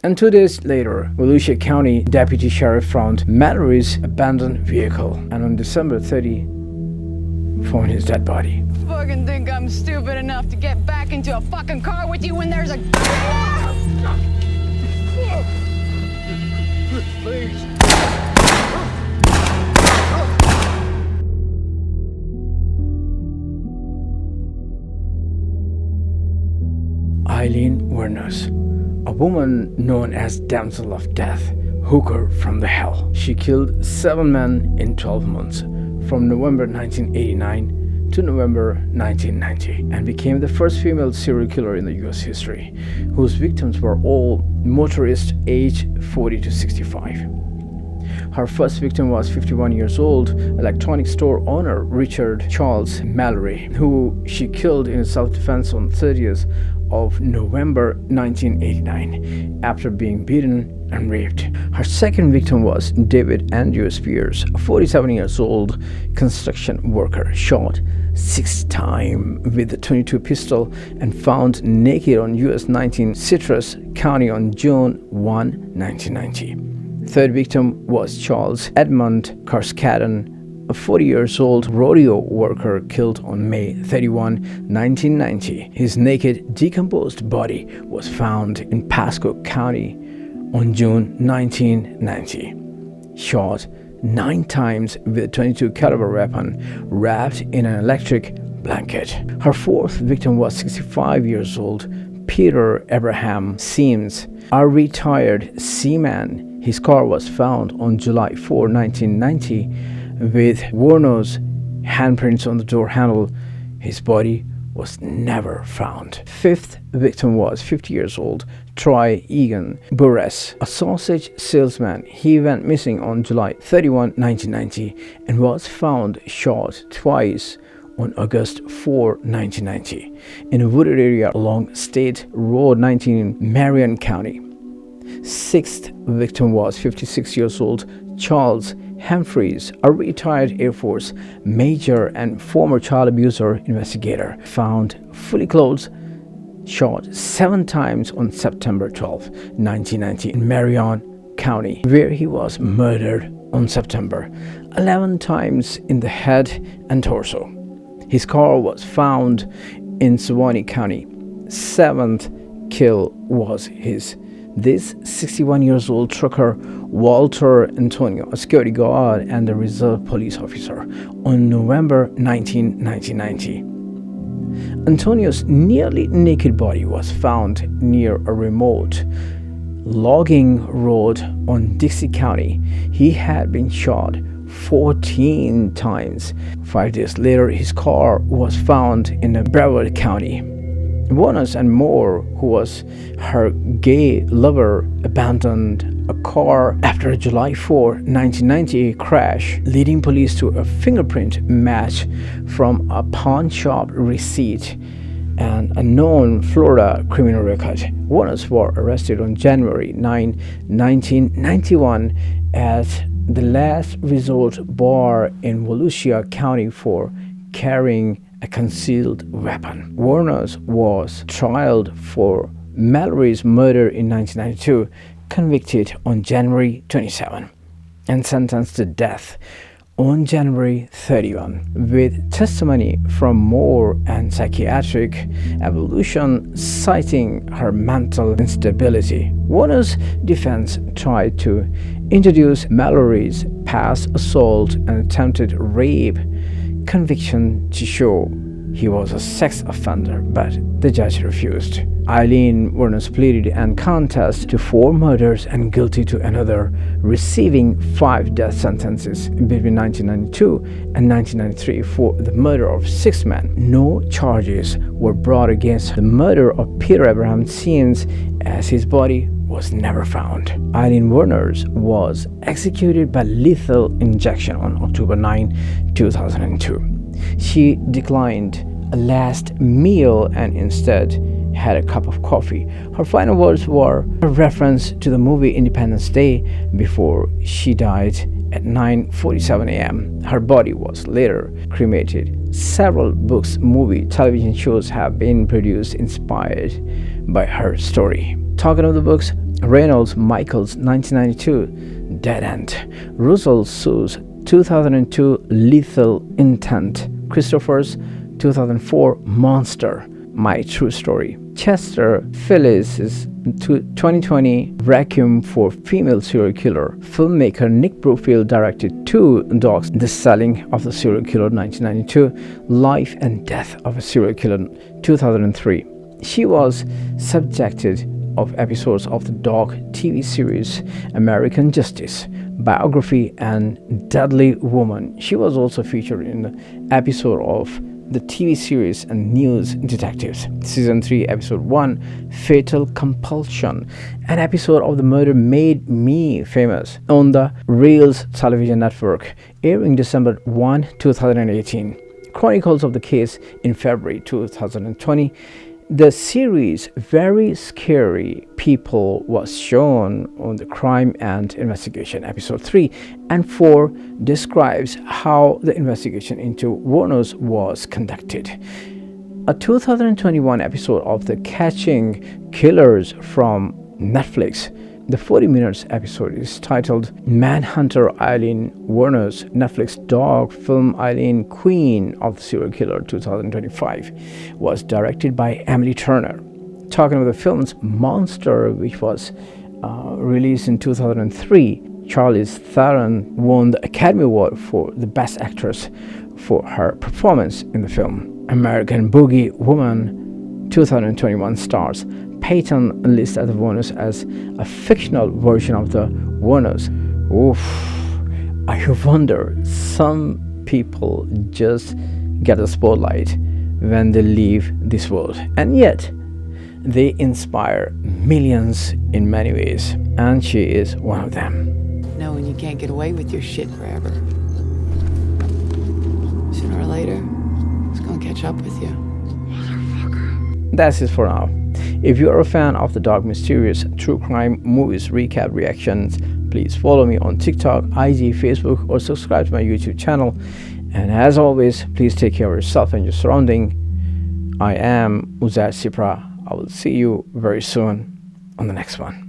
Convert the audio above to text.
And 2 days later, Volusia County Deputy Sheriff found Mallory's abandoned vehicle, and on December 30, found his dead body. Fucking think I'm stupid enough to get back into a fucking car with you when there's a... Please. Aileen Wuornos, a woman known as Damsel of Death, hooker from the hell. She killed 7 men in 12 months, from November 1989 to November 1990, and became the first female serial killer in the US history, whose victims were all motorists aged 40 to 65. Her first victim was 51 years old electronics store owner Richard Charles Mallory, who she killed in self-defense on 30th of November 1989 after being beaten and raped. Her second victim was David Andrew Spears, a 47 years old construction worker, shot 6 times with a .22 pistol and found naked on US 19 Citrus County on June 1, 1990. Third victim was Charles Edmund Carskaddon, a 40 years old rodeo worker killed on May 31, 1990. His naked, decomposed body was found in Pasco County on June 1990. Shot 9 times with a .22 caliber weapon wrapped in an electric blanket. Her fourth victim was 65 years old Peter Abraham Sims, a retired seaman. His car was found on July 4, 1990 with Wuornos' handprints on the door handle. His body was never found. Fifth victim was 50 years old Troy Egan Burress, a sausage salesman. He went missing on July 31, 1990 and was found shot twice on August 4, 1990 in a wooded area along State Road 19 in Marion County. Sixth victim was 56 years old Charles Humphreys, a retired Air Force major and former child abuser investigator, found fully clothed, shot 7 times on September 12, 1990 in Marion County, where he was murdered on September, 11 times in the head and torso. His car was found in Suwannee County. 7th kill was his. This 61 years old trucker Walter Antonio, a security guard and a reserve police officer, on November 19, 1990. Antonio's nearly naked body was found near a remote logging road on Dixie County. He had been shot 14 times. 5 days later, his car was found in Brevard County. Wuornos and Moore, who was her gay lover, abandoned a car after a July 4, 1990 crash, leading police to a fingerprint match from a pawn shop receipt and a known Florida criminal record. Wuornos was arrested on January 9, 1991 at the Last Resort Bar in Volusia County for carrying a concealed weapon. Wuornos was tried for Mallory's murder in 1992, convicted on January 27, and sentenced to death on January 31, with testimony from Moore and psychiatric evaluation citing her mental instability. Wuornos' defense tried to introduce Mallory's past assault and attempted rape conviction to show he was a sex offender, but the judge refused. Aileen Wuornos pleaded and confessed to 4 murders and guilty to another, receiving 5 death sentences between 1992 and 1993 for the murder of 6 men. No charges were brought against the murder of Peter Abraham Sims, as his body was never found. Aileen Wuornos was executed by lethal injection on October 9, 2002. She declined a last meal and instead had a cup of coffee. Her final words were a reference to the movie Independence Day before she died at 9:47 a.m. Her body was later cremated. Several books, movies, television shows have been produced inspired by her story. Talking of the books, Reynolds Michael's 1992 Dead End, Russell Sue's 2002 Lethal Intent, Christopher's 2004 Monster, My True Story, Chester Phillips' 2020 Requiem for Female Serial Killer. Filmmaker Nick Brookfield directed two docs, The Selling of the Serial Killer 1992, Life and Death of a Serial Killer 2003. She was subjected of episodes of the doc TV series American Justice, Biography, and Deadly Woman. She was also featured in the episode of the TV series and News Detectives, Season 3, Episode 1, Fatal Compulsion, an episode of The Murder Made Me Famous on the Reels television network, airing December 1, 2018. Chronicles of the Case in February 2020. The series Very Scary People was shown on the Crime and Investigation. Episode 3 and 4 describes how the investigation into Wuornos was conducted. A 2021 episode of The Catching Killers from Netflix. The 40 minutes episode is titled Manhunter Aileen Wuornos, Netflix dog film Aileen, Queen of the Serial Killer 2025, was directed by Emily Turner. Talking about the film's Monster, which was released in 2003, Charlize Theron won the Academy Award for the Best Actress for her performance in the film. American Boogie Woman 2021 stars Peyton listed the Wuornos as a fictional version of the Wuornos. Oof. I wonder, some people just get the spotlight when they leave this world, and yet they inspire millions in many ways, and she is one of them. Knowing you can't get away with your shit forever. Sooner or later, it's gonna catch up with you. That's it for now. If you are a fan of the dark, mysterious, true crime movies recap reactions, please follow me on TikTok, IG, Facebook, or subscribe to my YouTube channel. And as always, please take care of yourself and your surrounding. I am Uzair Sipra. I will see you very soon on the next one.